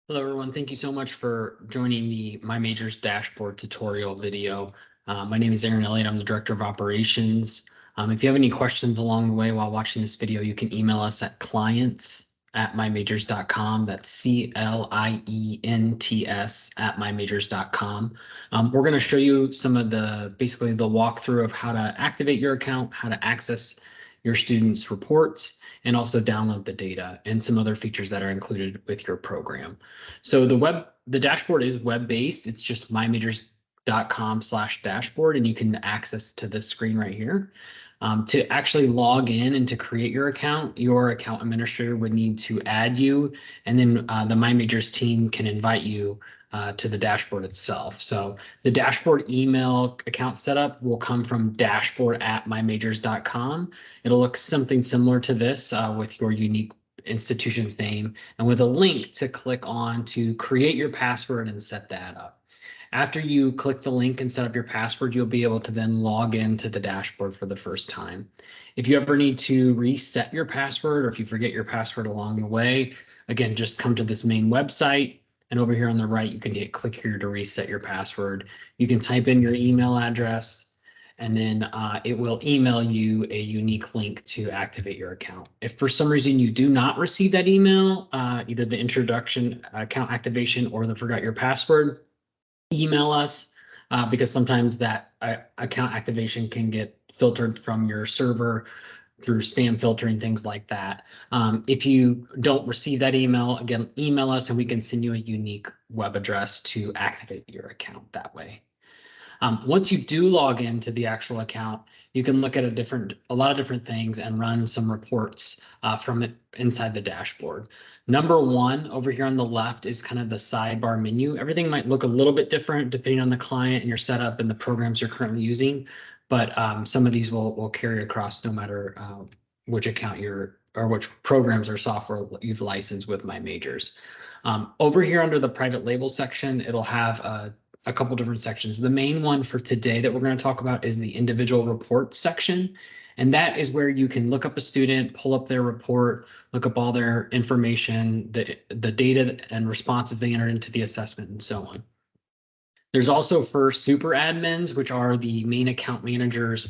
Hello, everyone. Thank you so much for joining the MyMajors dashboard tutorial video. My name is Aaron Elliott. I'm the Director of Operations. If you have any questions along the way while watching this video, you can email us at clients@mymajors.com. That's CLIENTS@mymajors.com. We're going to show you some of basically the walkthrough of how to activate your account, how to access your students' reports, and also download the data and some other features that are included with your program. So the dashboard is web-based. It's just mymajors.com/dashboard, and you can access to this screen right here. To actually log in and to create your account administrator would need to add you, and then the MyMajors team can invite you to the dashboard itself. So the dashboard email account setup will come from dashboard@mymajors.com. It'll look something similar to this with your unique institution's name and with a link to click on to create your password and set that up. After you click the link and set up your password, you'll be able to then log into the dashboard for the first time. If you ever need to reset your password or if you forget your password along the way, again, just come to this main website. And over here on the right, you can click here to reset your password. You can type in your email address, and then it will email you a unique link to activate your account. If for some reason you do not receive that email, either the introduction account activation or the forgot your password, email us because sometimes that account activation can get filtered from your server through spam filtering, things like that. If you don't receive that email, again, email us and we can send you a unique web address to activate your account that way. Once you do log into the actual account, you can look at a lot of different things and run some reports from it inside the dashboard. Number one over here on the left is kind of the sidebar menu. Everything might look a little bit different depending on the client and your setup and the programs you're currently using, but some of these will carry across no matter which account or which programs or software you've licensed with MyMajors. Over here under the private label section, it'll have a couple different sections. The main one for today that we're going to talk about is the individual reports section. And that is where you can look up a student, pull up their report, look up all their information, the data and responses they entered into the assessment, and so on. There's also for super admins, which are the main account managers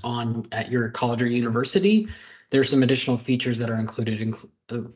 at your college or university. There's some additional features that are included,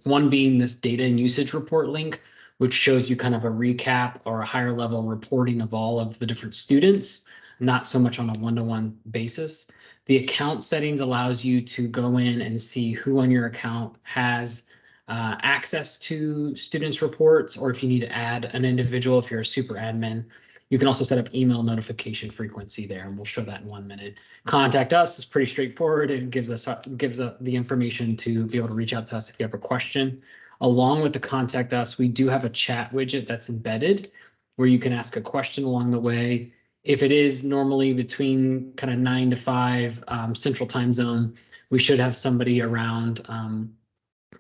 one being this data and usage report link, which shows you kind of a recap or a higher level reporting of all of the different students, not so much on a one-to-one basis. The account settings allows you to go in and see who on your account has access to students' reports, or if you need to add an individual, if you're a super admin. You can also set up email notification frequency there, and we'll show that in 1 minute. Contact us is pretty straightforward. It gives us the information to be able to reach out to us if you have a question. Along with the contact us, we do have a chat widget that's embedded where you can ask a question along the way. If it is normally between kind of 9 to 5 Central Time Zone, we should have somebody around to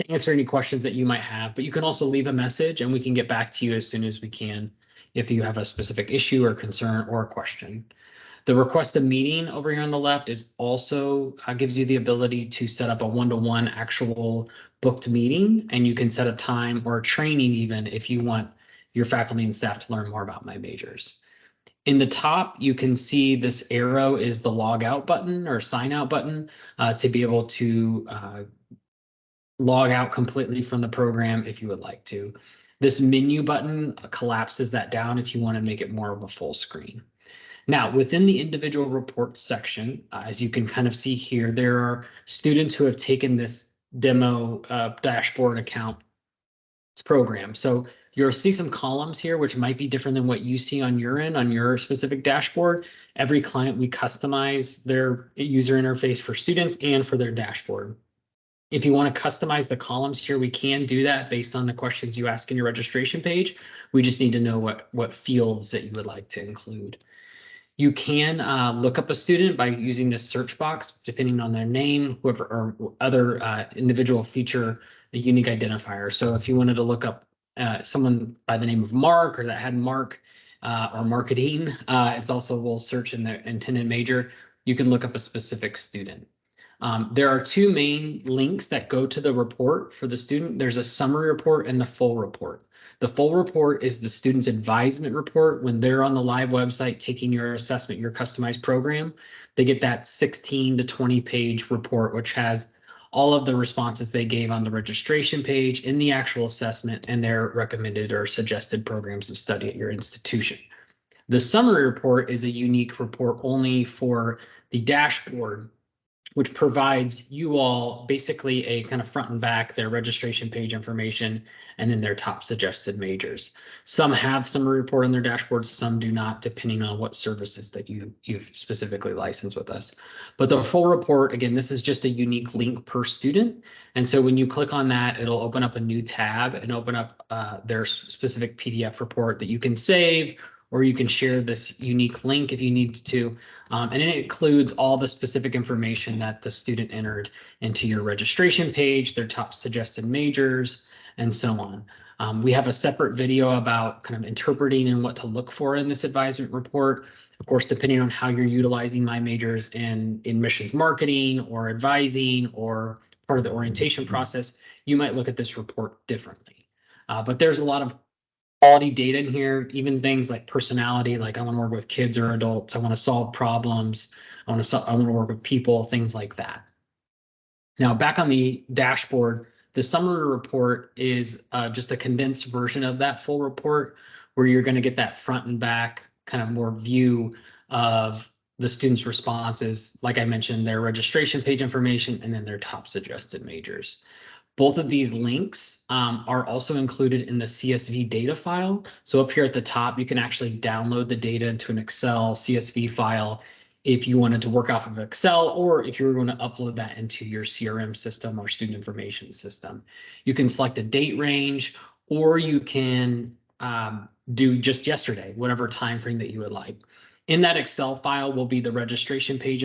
answer any questions that you might have. But you can also leave a message and we can get back to you as soon as we can if you have a specific issue or concern or a question. The request a meeting over here on the left is also gives you the ability to set up a one-to-one actual booked meeting, and you can set a time or a training even if you want your faculty and staff to learn more about MyMajors. In the top, you can see this arrow is the log out button or sign out button to be able to log out completely from the program if you would like to. This menu button collapses that down if you want to make it more of a full screen. Now, within the individual reports section, as you can kind of see here, there are students who have taken this demo dashboard account program. So you'll see some columns here, which might be different than what you see on your end, on your specific dashboard. Every client, we customize their user interface for students and for their dashboard. If you want to customize the columns here, we can do that based on the questions you ask in your registration page. We just need to know what fields that you would like to include. You can look up a student by using this search box, depending on their name, whoever or other individual feature a unique identifier. So if you wanted to look up someone by the name of Mark or that had Mark or marketing, it's also will search in the intended major. You can look up a specific student. There are two main links that go to the report for the student. There's a summary report and the full report. The full report is the student's advisement report. When they're on the live website taking your assessment, your customized program, they get that 16 to 20 page report, which has all of the responses they gave on the registration page, in the actual assessment, and their recommended or suggested programs of study at your institution. The summary report is a unique report only for the dashboard, which provides you all basically a kind of front and back, their registration page information, and then their top suggested majors. Some have summary report on their dashboards, some do not, depending on what services that you've specifically licensed with us. But the full report, again, this is just a unique link per student. And so when you click on that, it'll open up a new tab and open up their specific PDF report that you can save, or you can share this unique link if you need to. And it includes all the specific information that the student entered into your registration page, their top suggested majors, and so on. We have a separate video about kind of interpreting and what to look for in this advisement report. Of course, depending on how you're utilizing MyMajors in admissions marketing or advising or part of the orientation process, you might look at this report differently. But there's a lot of quality data in here, even things like personality, like I want to work with kids or adults, I want to solve problems, I want to work with people, things like that. Now, back on the dashboard, the summary report is just a condensed version of that full report, where you're going to get that front and back kind of more view of the students' responses. Like I mentioned, their registration page information, and then their top suggested majors. Both of these links are also included in the CSV data file. So up here at the top, you can actually download the data into an Excel CSV file if you wanted to work off of Excel, or if you were going to upload that into your CRM system or student information system. You can select a date range, or you can do just yesterday, whatever time frame that you would like. In that Excel file will be the registration page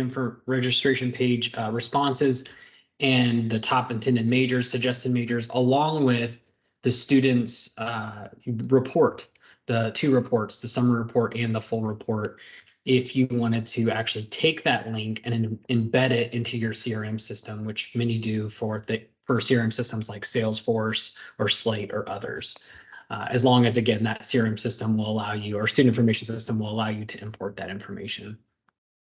responses, and the top intended majors, suggested majors, along with the student's report, the two reports, the summary report and the full report, if you wanted to actually take that link and embed it into your CRM system, which many do for CRM systems like Salesforce or Slate or others. As long as, again, that CRM system will allow you, or student information system will allow you to import that information.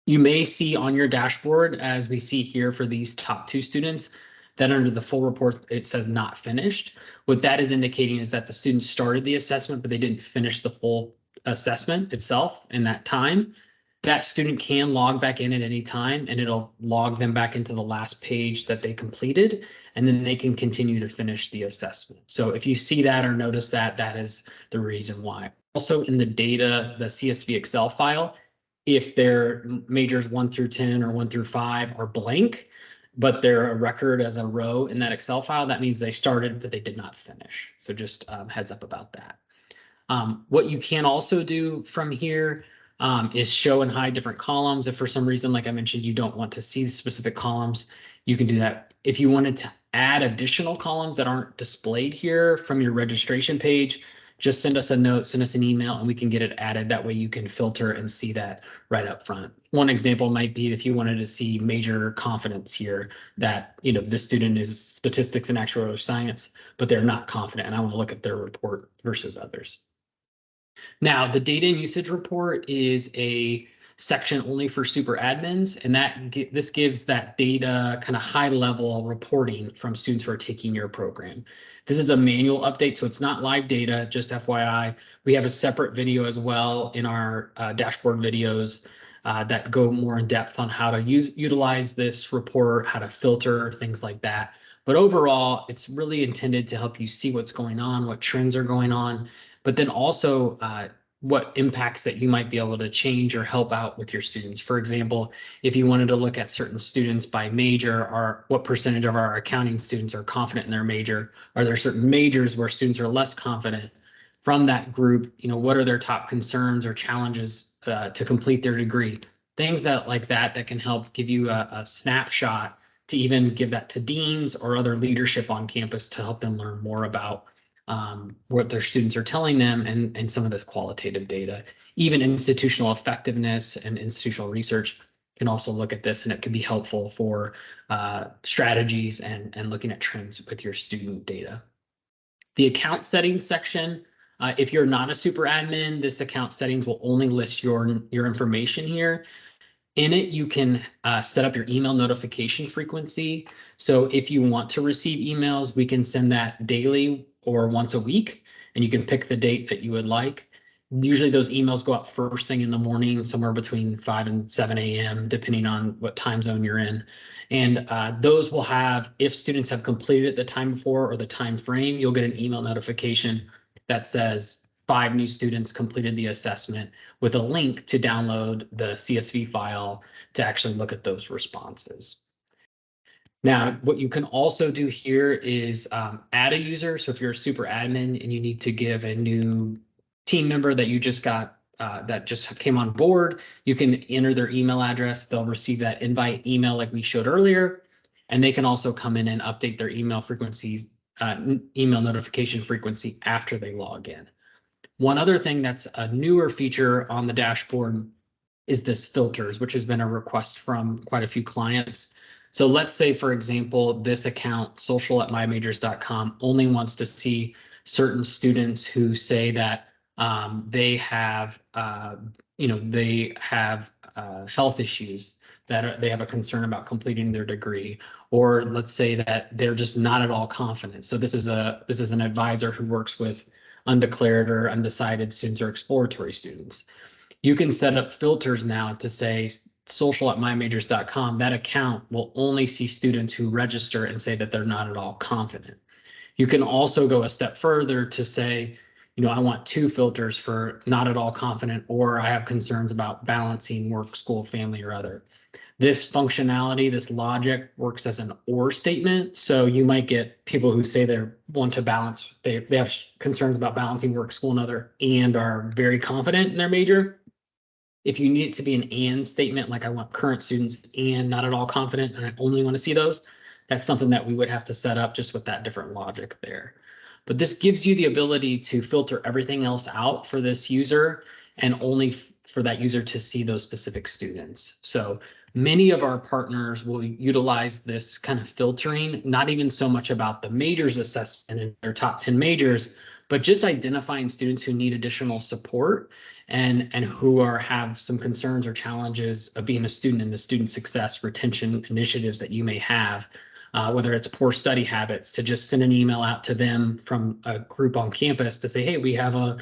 You may see on your dashboard, as we see here for these top two students, that under the full report, it says not finished. What that is indicating is that the student started the assessment, but they didn't finish the full assessment itself in that time. That student can log back in at any time, and it'll log them back into the last page that they completed, and then they can continue to finish the assessment. So if you see that or notice that, that is the reason why. Also in the data, the CSV Excel file, if their majors 1 through 10 or 1 through 5 are blank, but they're a record as a row in that Excel file, that means they started, but they did not finish. So just heads up about that. What you can also do from here is show and hide different columns. If for some reason, like I mentioned, you don't want to see specific columns, you can do that. If you wanted to add additional columns that aren't displayed here from your registration page, just send us a note, send us an email, and we can get it added. That way you can filter and see that right up front. One example might be if you wanted to see major confidence here, that, you know, this student is statistics and actuarial science, but they're not confident, and I want to look at their report versus others. Now, the data and usage report is a section only for super admins, and this gives that data kind of high level reporting from students who are taking your program. This is a manual update, so it's not live data, just FYI. We have a separate video as well in our dashboard videos that go more in depth on how to utilize this report, how to filter, things like that. But overall, it's really intended to help you see what's going on, what trends are going on, but then also what impacts that you might be able to change or help out with your students. For example, if you wanted to look at certain students by major, or what percentage of our accounting students are confident in their major, are there certain majors where students are less confident? From that group, you know, what are their top concerns or challenges to complete their degree? Things like that can help give you a snapshot, to even give that to deans or other leadership on campus to help them learn more about what their students are telling them, and some of this qualitative data. Even institutional effectiveness and institutional research can also look at this, and it can be helpful for strategies and looking at trends with your student data. The account settings section If you're not a super admin, this account settings will only list your information here. In it, you can set up your email notification frequency. So if you want to receive emails, we can send that daily or once a week, and you can pick the date that you would like. Usually those emails go out first thing in the morning, somewhere between 5 and 7 a.m., depending on what time zone you're in. And those will have, if students have completed it the time before or the time frame, you'll get an email notification that says 5 new students completed the assessment, with a link to download the CSV file to actually look at those responses. Now, what you can also do here is add a user. So if you're a super admin and you need to give a new team member that you just got that just came on board, you can enter their email address. They'll receive that invite email like we showed earlier, and they can also come in and update their email frequencies, email notification frequency after they log in. One other thing that's a newer feature on the dashboard is this filters, which has been a request from quite a few clients. So let's say, for example, this account, social@mymajors.com, only wants to see certain students who say that they have, they have health issues, that they have a concern about completing their degree, or let's say that they're just not at all confident. So this is an advisor who works with undeclared or undecided students or exploratory students. You can set up filters now to say social@mymajors.com. That account will only see students who register and say that they're not at all confident. You can also go a step further to say, I want 2 filters for not at all confident, or I have concerns about balancing work, school, family, or other. This functionality, this logic works as an or statement. So you might get people who say they want to balance, they have concerns about balancing work, school, and other, and are very confident in their major. If you need it to be an and statement, like I want current students and not at all confident, and I only want to see those, that's something that we would have to set up just with that different logic there. But this gives you the ability to filter everything else out for this user and only for that user to see those specific students. So many of our partners will utilize this kind of filtering, not even so much about the majors assessment in their top 10 majors, but just identifying students who need additional support and who have some concerns or challenges of being a student, in the student success retention initiatives that you may have, whether it's poor study habits, to just send an email out to them from a group on campus to say, hey, we have a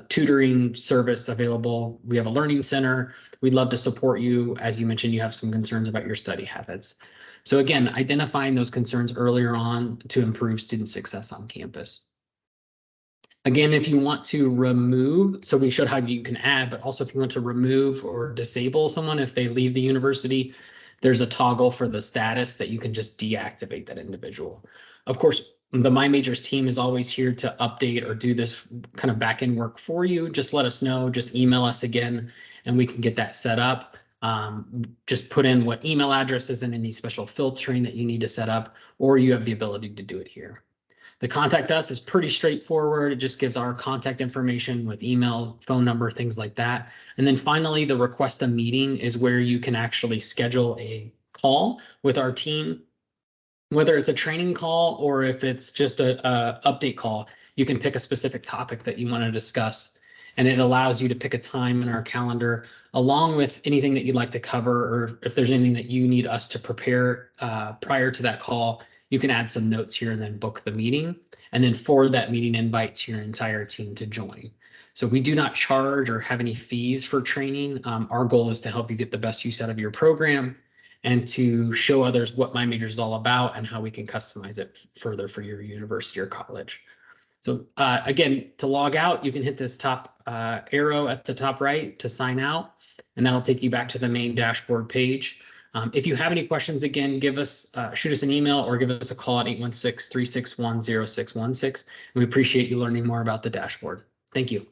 tutoring service available. We have a learning center. We'd love to support you. As you mentioned, you have some concerns about your study habits. So again, identifying those concerns earlier on to improve student success on campus. Again, if you want to remove, so we showed how you can add, but also if you want to remove or disable someone if they leave the university, there's a toggle for the status that you can just deactivate that individual. Of course, the MyMajors team is always here to update or do this kind of back-end work for you. Just let us know, just email us again, and we can get that set up. Just put in what email addresses and any special filtering that you need to set up, or you have the ability to do it here. The contact us is pretty straightforward. It just gives our contact information with email, phone number, things like that. And then finally, the request a meeting is where you can actually schedule a call with our team, whether it's a training call or if it's just a update call. You can pick a specific topic that you want to discuss, and it allows you to pick a time in our calendar along with anything that you'd like to cover, or if there's anything that you need us to prepare prior to that call. You can add some notes here and then book the meeting, and then forward that meeting invite to your entire team to join. So we do not charge or have any fees for training. Our goal is to help you get the best use out of your program and to show others what MyMajors is all about and how we can customize it further for your university or college. So again, to log out, you can hit this top arrow at the top right to sign out, and that'll take you back to the main dashboard page. If you have any questions, again, shoot us an email or give us a call at 816-361-0616. And we appreciate you learning more about the dashboard. Thank you.